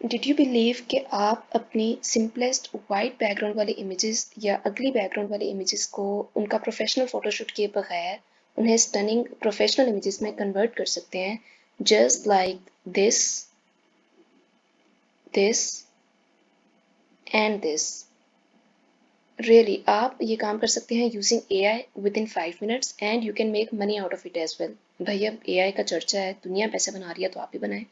Did you believe कि आप अपनी सिंपलेस्ट वाइट बैकग्राउंड वाली इमेजेस या अगली बैकग्राउंड वाली इमेजेस को उनका प्रोफेशनल फोटोशूट किए बगैर उन्हें स्टनिंग प्रोफेशनल इमेजेस में कन्वर्ट कर सकते हैं, just like this, this and this. Really आप ये काम कर सकते हैं using AI within 5 minutes and you can make money out of it as well. भाई अब एआई का चर्चा है, दुनिया पैसे बना रही है, तो आप भी बनाएं।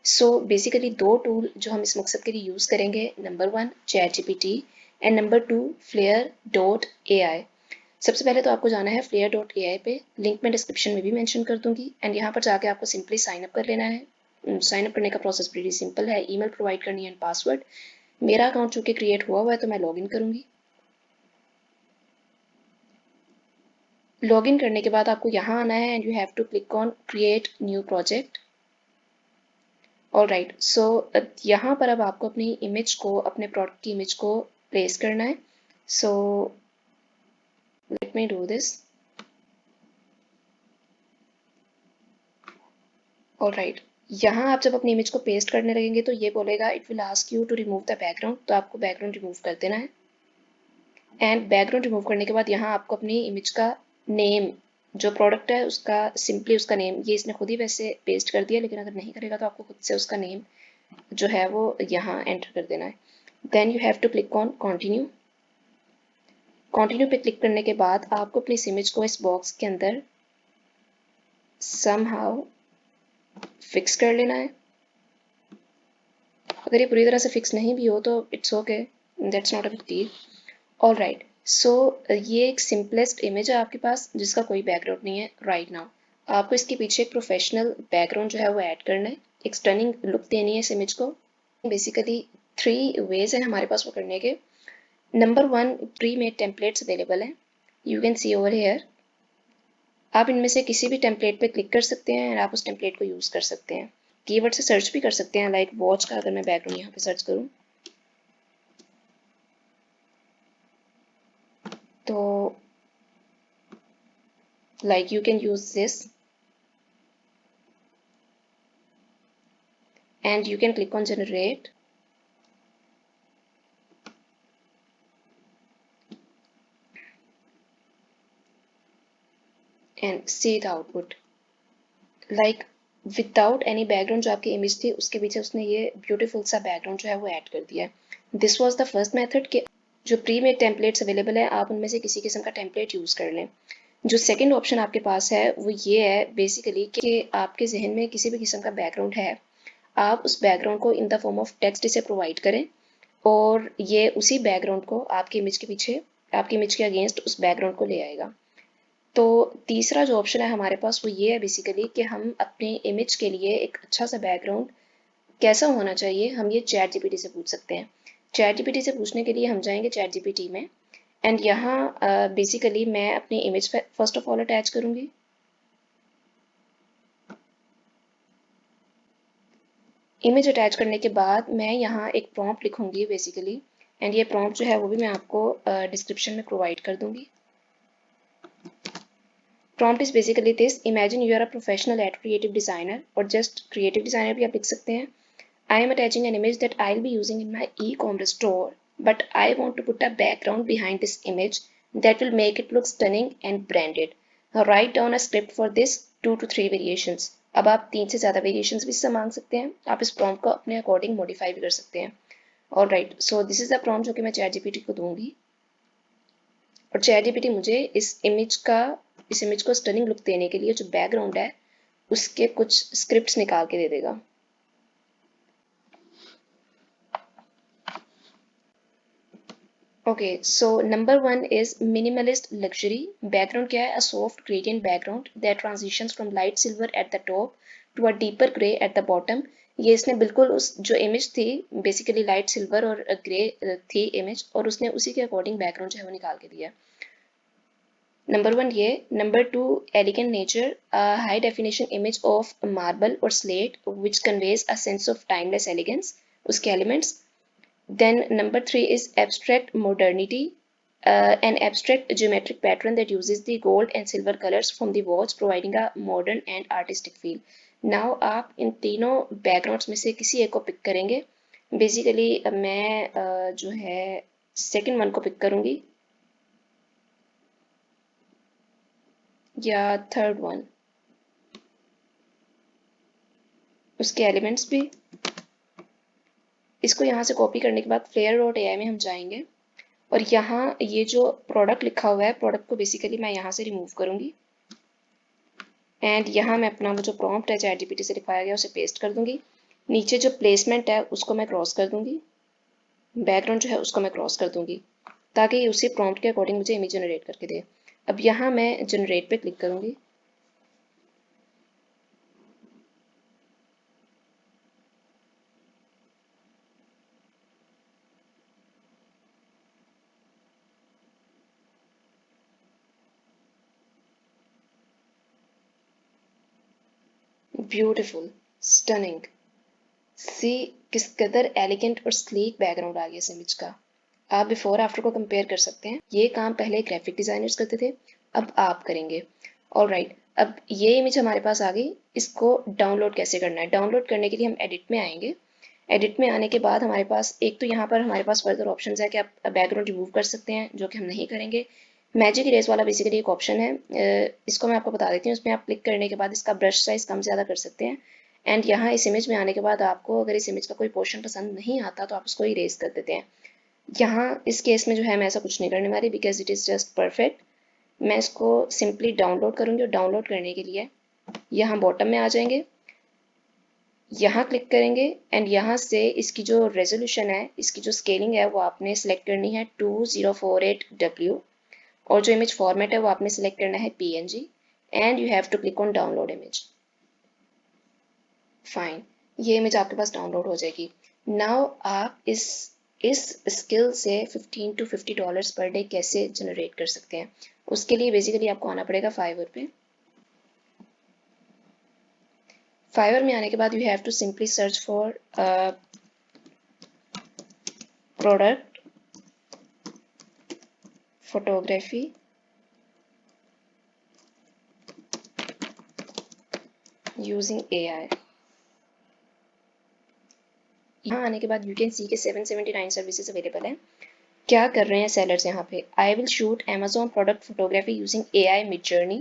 सो बेसिकली दो टूल जो हम इस मकसद के लिए यूज़ करेंगे, number one chat GPT and number two flair dot A I. सबसे पहले तो आपको जाना है फ्लेयर डॉट ए आई पे, लिंक मैं डिस्क्रिप्शन में भी मेंशन कर दूंगी, एंड यहाँ पर जाके आपको सिंपली साइन अप कर लेना है। साइन अप करने का प्रोसेस वेरी सिंपल है, ईमेल प्रोवाइड करनी है एंड पासवर्ड। मेरा अकाउंट चूंकि क्रिएट हुआ है तो मैं लॉग इन करूंगी। लॉग इन करने के बाद आपको यहाँ आना है and you have to click on create new project. All right, so यहाँ पर अब आपको अपनी इमेज को, अपने प्रोडक्ट की इमेज को प्लेस करना है। So let me do this. All right, यहाँ आप जब अपनी इमेज को पेस्ट करने लगेंगे तो ये बोलेगा it will ask you to remove the background, तो आपको बैकग्राउंड रिमूव कर देना है। एंड बैकग्राउंड रिमूव करने के बाद यहाँ आपको अपनी इमेज का नेम, जो प्रोडक्ट है उसका, सिंपली उसका नेम, ये इसने खुद ही वैसे पेस्ट कर दिया, लेकिन अगर नहीं करेगा तो आपको खुद से उसका नेम जो है वो यहाँ एंटर कर देना है। Then you have to click on continue. Continue पे क्लिक करने के बाद आपको अपनी इस इमेज को इस बॉक्स के अंदर समहाउ फिक्स कर लेना है। अगर ये पूरी तरह से फिक्स नहीं भी हो तो it's okay, that's not a big deal. All right, so ये एक सिंपलेस्ट इमेज है आपके पास जिसका कोई बैकग्राउंड नहीं है राइट नाउ। आपको इसके पीछे एक प्रोफेशनल बैकग्राउंड जो है वो ऐड करना है, एक स्टनिंग लुक देनी है इस इमेज को। बेसिकली 3 वेज हैं हमारे पास वो करने के। Number one, pre made templates available हैं, you can see over here. आप इनमें से किसी भी टेम्पलेट पे क्लिक कर सकते हैं और आप उस टेम्पलेट को यूज़ कर सकते हैं। कीवर्ड से सर्च भी कर सकते हैं, लाइक वॉच का अगर मैं बैकग्राउंड यहाँ पे सर्च करूँ तो like you can use this and you can click on generate and see the output. Like without any background जो आपकी इमेज थी उसके पीछे उसने ये ब्यूटीफुल सा बैकग्राउंड जो है वो ऐड कर दिया है। This was the first method कि जो प्री मेड टेम्पलेट्स अवेलेबल है आप उनमें से किसी किस्म का टेम्पलेट यूज़ कर लें। जो सेकंड ऑप्शन आपके पास है वो ये है बेसिकली कि आपके जहन में किसी भी किस्म का बैकग्राउंड है, आप उस बैकग्राउंड को in the form of text इसे प्रोवाइड करें और ये उसी बैकग्राउंड को आपकी इमेज के पीछे, आपकी इमेज के अगेंस्ट उस बैकग्राउंड को ले आएगा। तो तीसरा जो ऑप्शन है हमारे पास वो ये है बेसिकली कि हम अपनी इमेज के लिए एक अच्छा सा बैकग्राउंड कैसा होना चाहिए, हम ये चैट जीपीटी से पूछ सकते हैं। चैट जीपीटी से पूछने के लिए हम जाएंगे चैट जीपीटी में एंड यहाँ बेसिकली मैं अपनी image first of all attach करूँगी। इमेज अटैच करने के बाद मैं यहाँ एक प्रॉम्प्ट लिखूंगी बेसिकली, एंड ये प्रॉम्प्ट जो है वो भी मैं आपको डिस्क्रिप्शन में प्रोवाइड कर दूंगी। Prompt is basically this: imagine you are a professional at creative designer or just creative designer भी आप लिख सकते हैं। I am attaching an image that I'll be using in my e-commerce store, but I want to put a background behind this image that will make it look stunning and branded. Write down a script for this 2 to 3 variations. अब आप 3 से ज़्यादा variations भी इससे मांग सकते हैं, आप इस prompt को अपने अकॉर्डिंग मॉडिफाई भी कर सकते हैं। All right, so this is the prompt जो कि मैं ChatGPT को दूंगी और चैट जीपीटी मुझे इस इमेज को स्टनिंग लुक देने के लिए जो बैकग्राउंड है उसके कुछ स्क्रिप्ट्स निकाल के दे देगा। Okay, so number one is minimalist luxury background. क्या है? A soft gradient background that transitions from light silver at the top to a deeper grey at the bottom. ये इसने बिल्कुल उस जो इमेज थी बेसिकली लाइट सिल्वर और grey थी इमेज, और उसने उसी के अकॉर्डिंग बैकग्राउंड जो है वो निकाल के दिया। नंबर वन ये। Number two, elegant nature, high definition image of marble और slate which conveys a sense of timeless elegance, उसके elements. Then number three is abstract modernity, an abstract geometric pattern that uses the gold and silver colors from the watch, providing a modern and artistic feel. Now आप इन तीनों backgrounds में से किसी एक को pick करेंगे basically मैं जो है सेकंड वन को पिक करूंगी या थर्ड वन, उसके एलिमेंट्स भी। इसको यहाँ से कॉपी करने के बाद Flair.ai में हम जाएंगे और यहाँ ये जो प्रोडक्ट लिखा हुआ है, प्रोडक्ट को बेसिकली मैं यहाँ से रिमूव करूंगी एंड यहाँ मैं अपना वो जो प्रॉम्प्ट है ChatGPT से लिखवाया गया उसे पेस्ट कर दूंगी। नीचे जो प्लेसमेंट है उसको मैं क्रॉस कर दूंगी, बैकग्राउंड जो है उसको मैं क्रॉस कर दूंगी ताकि ये उसी प्रॉम्प्ट के अकॉर्डिंग मुझे इमेज जनरेट करके दे। अब यहाँ मैं जनरेट पे क्लिक करूंगी। ब्यूटिफुल, स्टनिंग, सी किस कदर एलिगेंट और स्लीक बैकग्राउंड आ गया इस इमेज का। आप बिफोर आफ्टर को कंपेयर कर सकते हैं। ये काम पहले ग्राफिक डिजाइनर्स करते थे, अब आप करेंगे। ऑलराइट, अब ये इमेज हमारे पास आ गई। इसको डाउनलोड कैसे करना है? डाउनलोड करने के लिए हम एडिट में आएंगे। एडिट में आने के बाद हमारे पास एक तो यहाँ पर हमारे पास फर्दर ऑप्शंस है कि आप बैकग्राउंड रिमूव कर सकते हैं, जो कि हम नहीं करेंगे। मैजिक इरेज वाला बेसिकली एक ऑप्शन है, इसको मैं आपको बता देती हूँ। इसमें आप क्लिक करने के बाद इसका ब्रश साइज कम ज़्यादा कर सकते हैं एंड यहाँ इस इमेज में आने के बाद आपको अगर इस इमेज का कोई पोर्शन पसंद नहीं आता तो आप उसको इरेज कर देते हैं। यहाँ इस केस में जो है मैं ऐसा कुछ नहीं करने वाली because it is just perfect. मैं इसको सिंपली डाउनलोड करूँगी और डाउनलोड करने के लिए यहाँ बॉटम में आ जाएंगे, यहाँ क्लिक करेंगे एंड यहाँ से इसकी जो रेजोल्यूशन है, इसकी जो स्केलिंग है वो आपने सेलेक्ट करनी है 2048W और जो इमेज फॉर्मेट है वो आपने सेलेक्ट करना है PNG and you have to click on download image. Fine, ये इमेज आपके पास डाउनलोड हो जाएगी। नाउ आप इस स्किल से $15 to $50 पर डे कैसे जनरेट कर सकते हैं? उसके लिए बेसिकली आपको आना पड़ेगा फाइवर पे। फाइवर में आने के बाद you have to simply search for product photography using AI। यहाँ आने के बाद यू कैन सी के 779 सर्विसेज अवेलेबल हैं। क्या कर रहे हैं सेलर्स यहाँ पे? I will shoot Amazon product photography using AI Midjourney।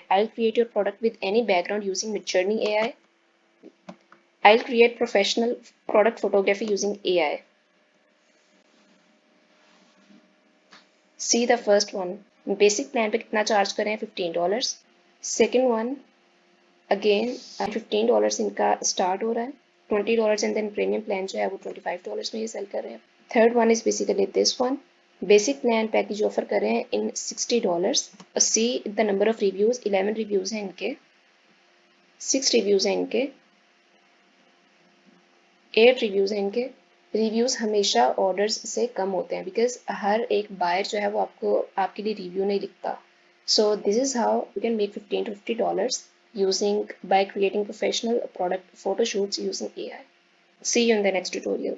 I'll create your product with any background using Midjourney AI. I'll create professional product photography using AI. See the first one. Basic plan पे कितना charge कर रहे हैं? $15। Second one again $15 इनका start हो रहा है, $20 and then premium plan जो है वो $25 में ये सेल कर रहे हैं। Third one is basically this one. Basic plan package offer कर रहे हैं इन $60। See the number of reviews, 11 reviews हैं इनके, 6 रिव्यूज हैं इनके, 8 रिव्यूज हैं इनके। रिव्यूज हमेशा ऑर्डर्स से कम होते हैं बिकॉज हर एक बायर जो है वो आपको आपके लिए रिव्यू नहीं लिखता। So this is how you can make $15 to $50 using by creating professional product photo shoots using AI. See you in the next tutorial.